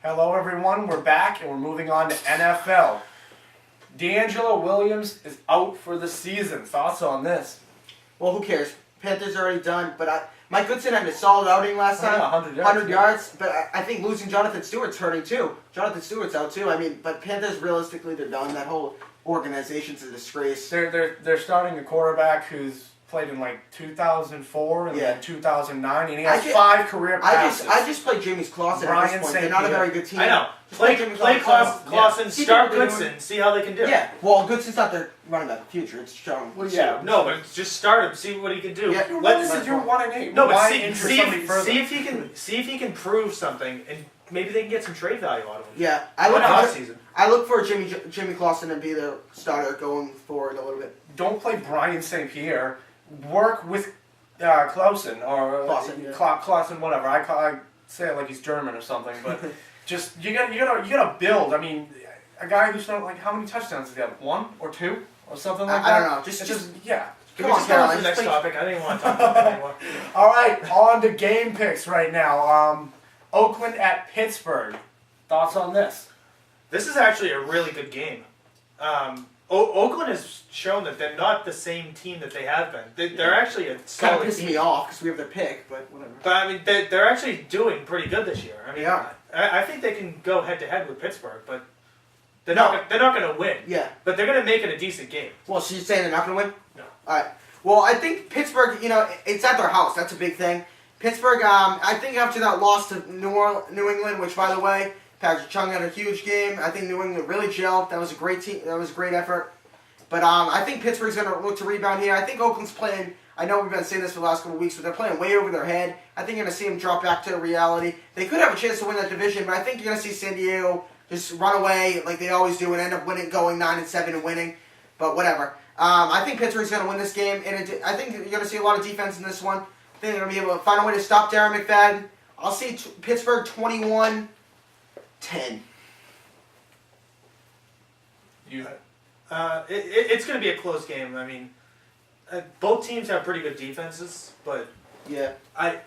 Hello, everyone. We're back and we're moving on to NFL. D'Angelo Williams is out for the season. Thoughts on this? Well, who cares? Panthers are already done, but Mike Goodson had a solid outing last time. 100 yards. But I think losing Jonathan Stewart's hurting too. Jonathan Stewart's out too. I mean, but Panthers realistically they're done. That whole organization's a disgrace. They're starting a quarterback who's played in like 2004 and then 2009, and he has 5 career passes. I just play Jimmy's Clausen at this point. They're not a very good team. I know. Play Clausen, start Goodson, see how they can do. Yeah. Well, Goodson's not their running back of the future. It's Sean. Well, yeah. No, but just start him, see what he can do. Yeah. You're 1-8. No, but Why see further? if he can prove something, and maybe they can get some trade value out of him. Yeah. I look for Jimmy Clausen to be the starter going forward a little bit. Don't play Brian St. Pierre. Work with Clausen or Clausen, whatever. I say it like he's German or something, but just you gotta build. I mean, a guy who's not like how many touchdowns does he have? 1 or 2 or something like that. I don't know. Just yeah. Come on, go on to the next topic. I didn't want to talk about that anymore. All right, on to game picks right now. Oakland at Pittsburgh. Thoughts on this? This is actually a really good game. Oakland has shown that they're not the same team that they have been. They're actually a kind of solid pissing team. me off because we have their pick, but whatever. But I mean, they're actually doing pretty good this year. I mean, They are. I think they can go head to head with Pittsburgh, but they're not going to win. Yeah. But they're going to make it a decent game. Well, so you're saying they're not going to win? No. All right. Well, I think Pittsburgh, it's at their house. That's a big thing. Pittsburgh, I think after that loss to New England, which, by the way, Patrick Chung had a huge game. I think New England really gelled. That was a great team. That was a great effort. But I think Pittsburgh's going to look to rebound here. I think Oakland's playing, I know we've been saying this for the last couple of weeks, but they're playing way over their head. I think you're going to see them drop back to reality. They could have a chance to win that division, but I think you're going to see San Diego just run away like they always do and end up going 9-7 and winning. But whatever. I think Pittsburgh's going to win this game, and I think you're going to see a lot of defense in this one. I think they're going to be able to find a way to stop Darren McFadden. I'll see Pittsburgh 21-10. It's going to be a close game. I mean, both teams have pretty good defenses, but Yeah. I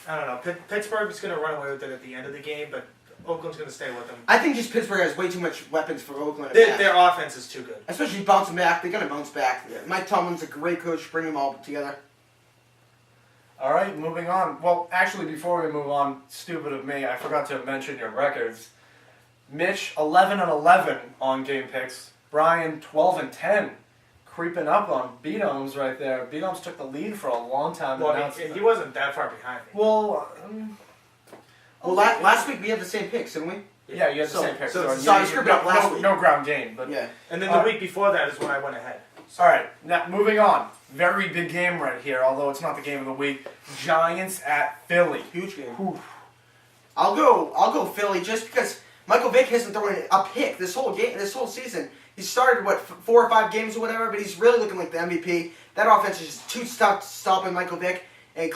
don't know. Pittsburgh's going to run away with it at the end of the game, but Oakland's going to stay with them. I think just Pittsburgh has way too much weapons for Oakland. Their offense is too good. Especially bouncing back. They're going to bounce back. Mike Tomlin's a great coach. Bring them all together. All right, moving on. Well, actually, before we move on, stupid of me, I forgot to mention your records. Mitch, 11-11 on game picks. Brian, 12-10. Creeping up on B-Domes right there. B-Domes took the lead for a long time. Well, he wasn't that far behind me. Well, Last week we had the same picks, didn't we? yeah, you had the same picks. so I was creeping up last week. No ground game, but Yeah. And then the week before that is when I went ahead. All right, now moving on. Very big game right here, although it's not the game of the week. Giants at Philly. Huge game. Whew. I'll go Philly just because Michael Vick hasn't thrown a pick this whole season. He started 4 or 5 games or whatever, but he's really looking like the MVP. That offense is just too tough to stop Michael Vick. And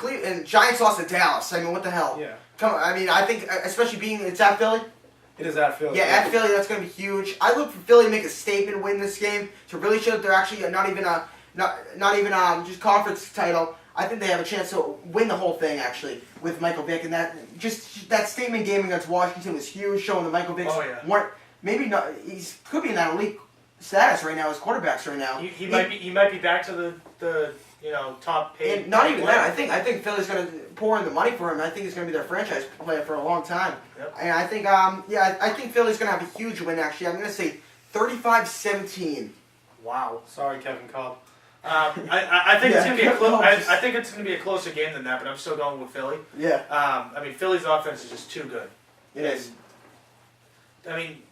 Giants lost to Dallas. I mean, what the hell? Yeah. Come on. I mean, I think especially being it's at Philly. It is at Philly. Yeah, at Philly, that's going to be huge. I look for Philly to make a statement win this game to really show that they're actually not even just conference title. I think they have a chance to win the whole thing actually with Michael Vick, and that statement game against Washington was huge, showing that Michael Vick's maybe not. He's could be in that elite status right now as quarterbacks right now. He might be back to the top paid. And not even that. I think Philly's going to pour in the money for him. I think he's going to be their franchise player for a long time. Yep. And I think I think Philly's going to have a huge win actually. I'm going to say 35-17. Wow. Sorry, Kevin Cobb. I think it's gonna be I think it's gonna be a closer game than that, but I'm still going with Philly. Yeah. I mean, Philly's offense is just too good. It is. I mean,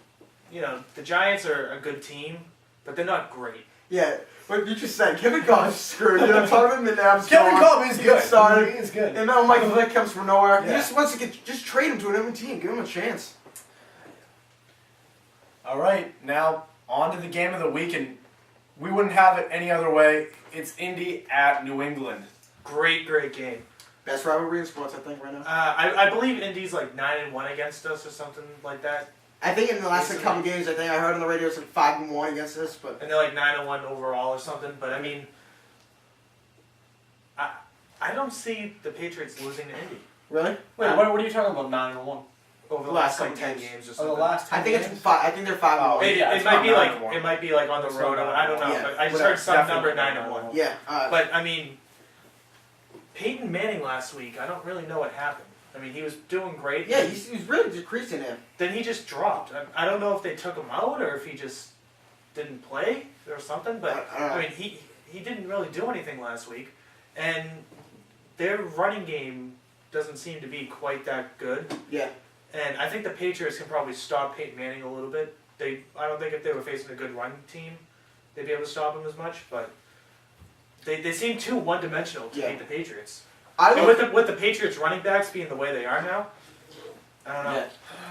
the Giants are a good team, but they're not great. Yeah. But you just said Kevin Cobb's screwed. Donovan McNabb's Kevin Cobb is good. Started. He is good. And now Michael Vick comes from nowhere. Yeah. He just wants to just trade him to another team. Give him a chance. All right, now on to the game of the week, and we wouldn't have it any other way. It's Indy at New England. Great game. Best rivalry in sports, I think, right now. I believe Indy's like 9-1 against us or something like that. I think in the last couple games, I heard on the radio it's like 5-1 against us, but And they're like 9-1 overall or something. But I mean, I don't see the Patriots losing to Indy. really, Wait, what are you talking about? 9-1. over the The last last like couple 10 games. games or Oh, something. the last 10 I think games? it's 5. I think they're 5 Oh, and 1. yeah. It it's might not be 9-1. it might be like on the It's road. not I don't know. 9-1. But I just Whatever. heard some Definitely number not 9-1. 9-1. Yeah. But I mean, Peyton Manning last week. I don't really know what happened. I mean, he was doing great. Yeah, he's really decreasing him. Then he just dropped. I don't know if they took him out or if he just didn't play or something. But I don't know. I mean, he didn't really do anything last week, and their running game doesn't seem to be quite that good. Yeah. And I think the Patriots can probably stop Peyton Manning a little bit. I don't think if they were facing a good run team, they'd be able to stop him as much. But they seem too one-dimensional to Yeah. beat the Patriots. I And look, with the Patriots running backs being the way they are now, I don't know. Yeah.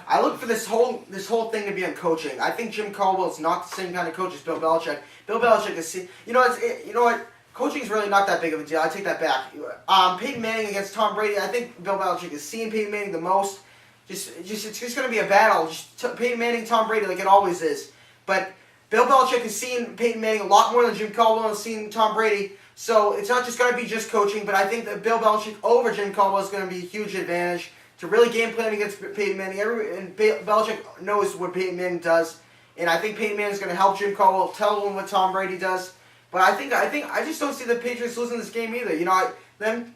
I look for this whole thing to be on coaching. I think Jim Caldwell's not the same kind of coach as Bill Belichick. Bill Belichick is, you know, you know what? Coaching is really not that big of a deal. I take that back. Peyton Manning against Tom Brady. I think Bill Belichick is seeing Peyton Manning the most. It's just going to be a battle. Peyton Manning, Tom Brady, like it always is. But Bill Belichick has seen Peyton Manning a lot more than Jim Caldwell has seen Tom Brady. So it's not just going to be just coaching, but I think that Bill Belichick over Jim Caldwell is going to be a huge advantage to really game plan against Peyton Manning. And Belichick knows what Peyton Manning does, and I think Peyton Manning is going to help Jim Caldwell tell him what Tom Brady does. But I just don't see the Patriots losing this game either. You know, them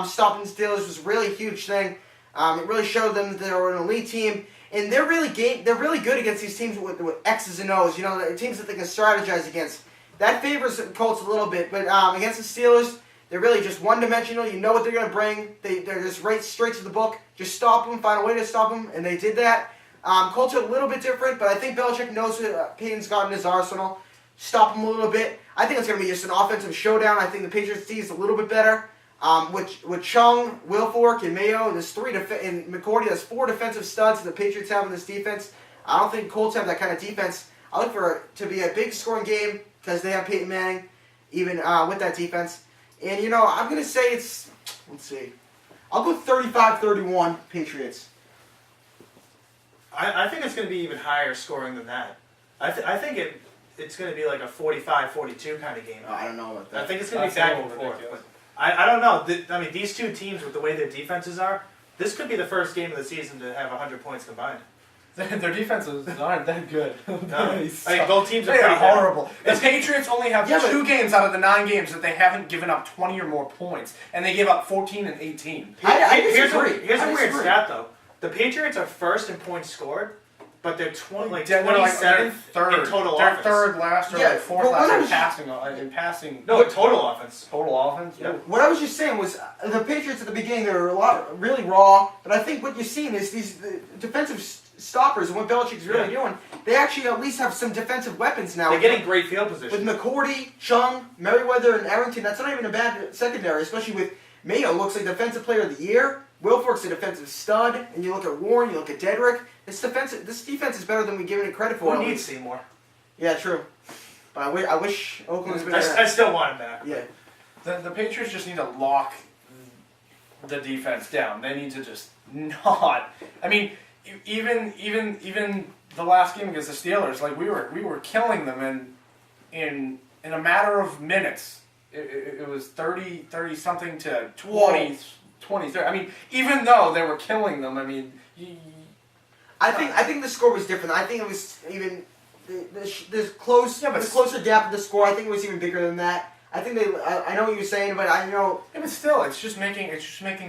stopping the Steelers was really a huge thing. It really showed them that they were an elite team, and they're really good against these teams with X's and O's. You know, the teams that they can strategize against. That favors the Colts a little bit, but against the Steelers, they're really just one-dimensional. You know what they're going to bring. They're just right straight to the book. Just stop them, find a way to stop them, and they did that. Colts are a little bit different, but I think Belichick knows what Peyton's got in his arsenal. Stop them a little bit. I think it's going to be just an offensive showdown. I think the Patriots D is a little bit better. With Chung, Wilfork, and Mayo, there's and McCourty, there's 4 defensive studs the Patriots have in this defense. I don't think Colts have that kind of defense. I look for it to be a big scoring game because they have Peyton Manning, even with that defense. And, you know, I'm going to say let's see. I'll go 35-31 Patriots. I think it's going to be even higher scoring than that. I think it's going to be like a 45-42 kind of game. Oh, I don't know about I that. think it's going to be That's a back and little forth. ridiculous. But I don't know. I mean, these two teams, with the way their defenses are, this could be the first game of the season to have 100 points combined. Their defenses aren't that good. No. They I mean, suck. both teams are They pretty are bad. horrible. The Patriots only have Yeah, but- 2 games out of the 9 games that they haven't given up 20 or more points, and they gave up 14 and 18. I Here's disagree. here's I a weird disagree. stat, though. The Patriots are first in points scored, but they're They're 27th third. in total They're offense. third last or Yeah, like 4th but what last was- in passing. No, total offense. Total offense. Yeah. What I was just saying was the Patriots at the beginning, they were really raw, but I think what you're seeing is the defensive stoppers and what Belichick's really doing. They actually at least have some defensive weapons now. They're getting great field with position. McCourty, Chung, Merriweather, and Arrington. That's not even a bad secondary, especially with Mayo looks like Defensive Player of the Year. Wilfork's a defensive stud, and you look at Warren, you look at Dedrick. This defense is better than we give it credit for. Who needs Seymour? Yeah, true. But I wish Oakland's been. I still want him back. Yeah. The Patriots just need to lock the defense down. They need to just not. I mean, even the last game against the Steelers, like we were killing them in a matter of minutes. It was 30 something to 20, 30. I mean, even though they were killing them, I mean, I think the score was different. I think it was even this close. Yeah, but the closer gap of the score. I think it was even bigger than that. I think I know what you're saying, but I know. yeah, but still, it's just making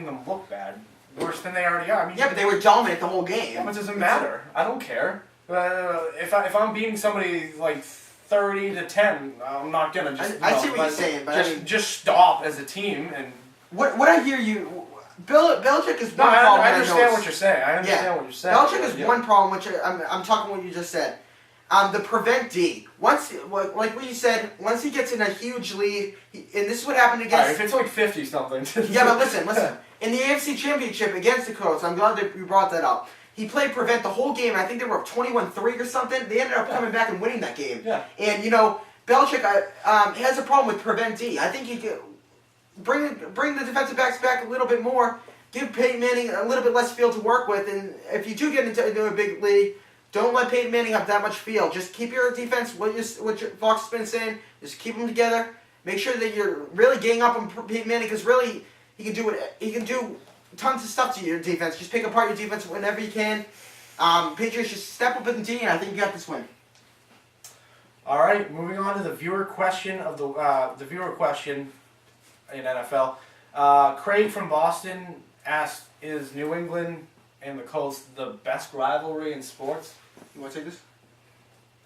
them look bad, worse than they already are. I mean, Yeah, but they were dominant the whole game. it doesn't matter. I don't care. If I'm beating somebody like 30-10, I'm not gonna just. I see what you're saying, but I mean- just stop as a team and. What I hear you, Belichick is No, one problem. I understand know what you're saying. I understand what you're saying. Belichick has Yeah. one problem, which I'm talking what you just said. The prevent D. Once, like what you said, once he gets in a huge lead, and this is what happened All right, against. if it's like 50 something. Yeah, but listen. In the AFC Championship against the Colts, I'm glad that you brought that up. He played prevent the whole game. I think they were up 21-3 or something. They ended up coming back and winning that game. Yeah. And, you know, Belichick has a problem with prevent D. I think he could bring the defensive backs back a little bit more, give Peyton Manning a little bit less field to work with, and if you do get into a big league, don't let Peyton Manning have that much field. Just keep your defense, what your Fox has been saying, just keep them together. Make sure that you're really ganging up on Peyton Manning, because really, he can do tons of stuff to your defense. Just pick apart your defense whenever you can. Patriots just step up in the D, and I think you got this win. All right, moving on to the viewer question of the viewer question in NFL. Craig from Boston asked, "Is New England and the Colts the best rivalry in sports?" You want to take this?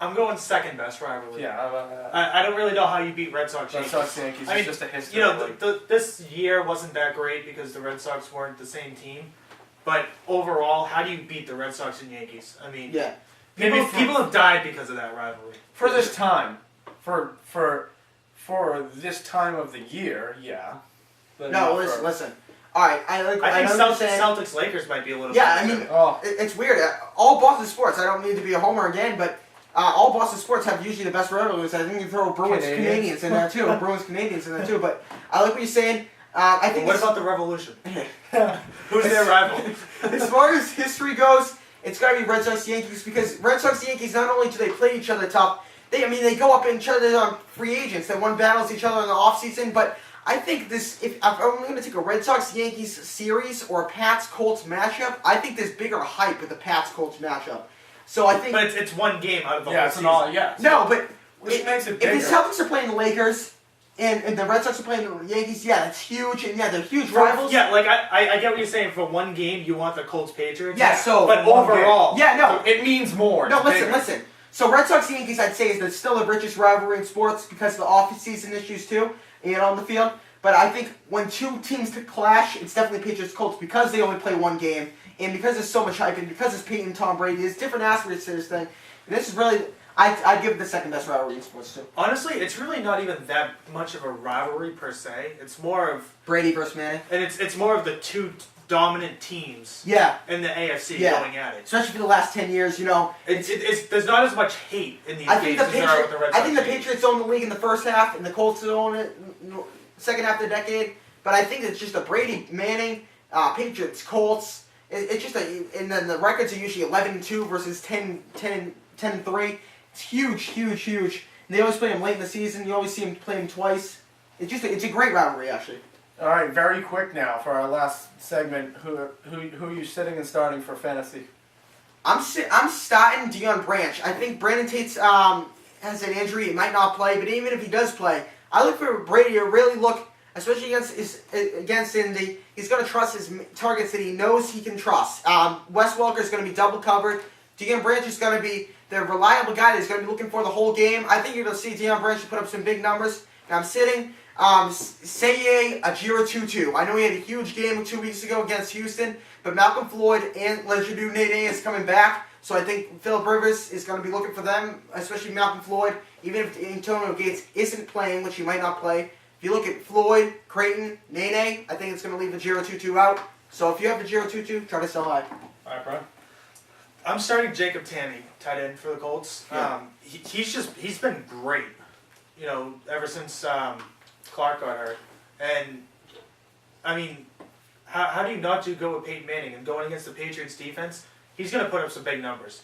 I'm going second best rivalry. Yeah, I don't really know how you beat Red Sox. Red Yankees. Sox Yankees. I mean, It's just a history. You know, this year wasn't that great because the Red Sox weren't the same team. But overall, how do you beat the Red Sox and Yankees? I mean, Yeah. people have died because of that rivalry. for this time, for this time of the year, yeah. But No, not listen, for- listen. All right, I I think know what you're saying. Celtics Lakers might be a little. Yeah, bit I mean, Oh, it's weird. All Boston sports. I don't need to be a homer again, but all Boston sports have usually the best rivalries. I think you throw Bruins Canadians. Canadians in there too. Bruins Canadians in there too. But I like what you're saying. I But think what this- about the Revolution? Who's their rival? as far as history goes, it's got to be Red Sox Yankees because Red Sox Yankees not only do they play each other tough, they go up in each other free agents. They won battles each other in the offseason, but I think this, if I'm going to take a Red Sox Yankees series or a Pats Colts matchup, I think there's bigger hype with the Pats Colts matchup. So I think But it's one game out of the yeah, whole it's an season. all. Yeah. no, but Which makes it if bigger. the Celtics are playing the Lakers and the Red Sox are playing the Yankees, yeah, that's huge, and yeah, they're huge rivals. Yeah, like I get what you're saying. For one game, you want the Colts Patriots. Yeah, so but one game. overall, yeah, no, It means more. no, It's listen, bigger. listen. So Red Sox Yankees, I'd say, is still the richest rivalry in sports because of the off-season issues too, on the field. But I think when two teams clash, it's definitely Patriots Colts because they only play one game, and because there's so much hype, and because it's Peyton and Tom Brady, there's different aspects to this thing. And this is really, I'd give it the second best rivalry in sports too. honestly, it's really not even that much of a rivalry per se. It's more of, Brady versus Manning. and it's more of the two dominant teams Yeah, in the AFC Yeah. going at it. especially for the last 10 years, It's there's not as much hate in these I think games the as there are with the Red Sox. I think the Patriots own the league in the first half, and the Colts own it second half of the decade. But I think it's just a Brady, Manning, Patriots, Colts. It's just and then the records are usually 11-2 versus 10-3. It's huge, huge, huge. And they always play them late in the season. You always see them play them twice. It's a great rivalry actually. All right, very quick now for our last segment. Who are you sitting and starting for fantasy? I'm starting Deion Branch. I think Brandon Tate's has an injury. He might not play, but even if he does play, I look for Brady to really look, especially against Indy. He's going to trust his targets that he knows he can trust. Wes Welker is going to be double covered. Deion Branch is going to be the reliable guy that he's going to be looking for the whole game. I think you're going to see Deion Branch put up some big numbers. And I'm sitting Seye Ajira Tutu. I know he had a huge game 2 weeks ago against Houston, but Malcolm Floyd and Lejeune Nene is coming back. So I think Philip Rivers is going to be looking for them, especially Malcolm Floyd. Even if Antonio Gates isn't playing, which he might not play. If you look at Floyd, Creighton, Nene, I think it's going to leave Ajira Tutu out. So if you have Ajira Tutu, try to sell high. All right, Brian. I'm starting Jacob Tammy, tight end for the Colts. Yeah. He's been great, ever since Clark got hurt. And I mean, how do you not go with Peyton Manning and going against the Patriots defense? He's going to put up some big numbers.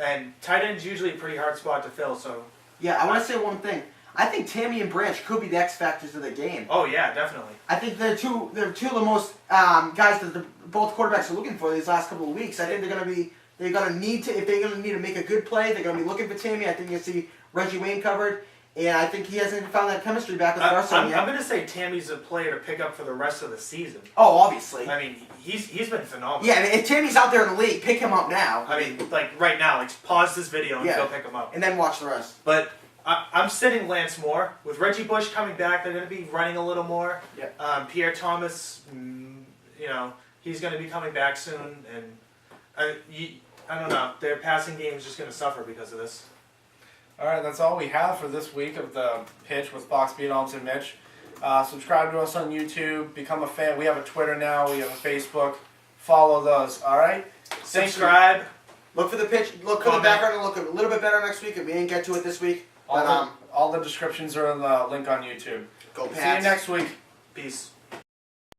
And tight end's usually a pretty hard spot to fill. So Yeah, I want to say one thing. I think Tammy and Branch could be the X factors of the game. oh yeah, definitely. I think they're two of the most guys that both quarterbacks are looking for these last couple of weeks. I think they're going to need to, if they're going to need to make a good play, they're going to be looking for Tammy. I think you'll see Reggie Wayne covered. And I think he hasn't found that chemistry back with Garcon I'm yet. going to say Tammy's a player to pick up for the rest of the season. Oh, obviously. I mean, he's been phenomenal. Yeah, I mean, if Tammy's out there in the league, pick him up now. I mean, like right now, like pause this video and Yeah. go pick him up. And then watch the rest. But I'm sitting Lance Moore. With Reggie Bush coming back, they're going to be running a little more. Yeah. Pierre Thomas, he's going to be coming back soon. And I don't know. Their passing game is just going to suffer because of this. All right, that's all we have for this week of the pitch with Fox Beat Alms and Mitch. Subscribe to us on YouTube. Become a fan. We have a Twitter now. We have a Facebook. Follow those. All right. Subscribe. Look for the pitch. Look for the Comment. background. And look a little bit better next week. If we didn't get to it this week, but All the descriptions are in the link on YouTube. go See you Pats. next week. Peace.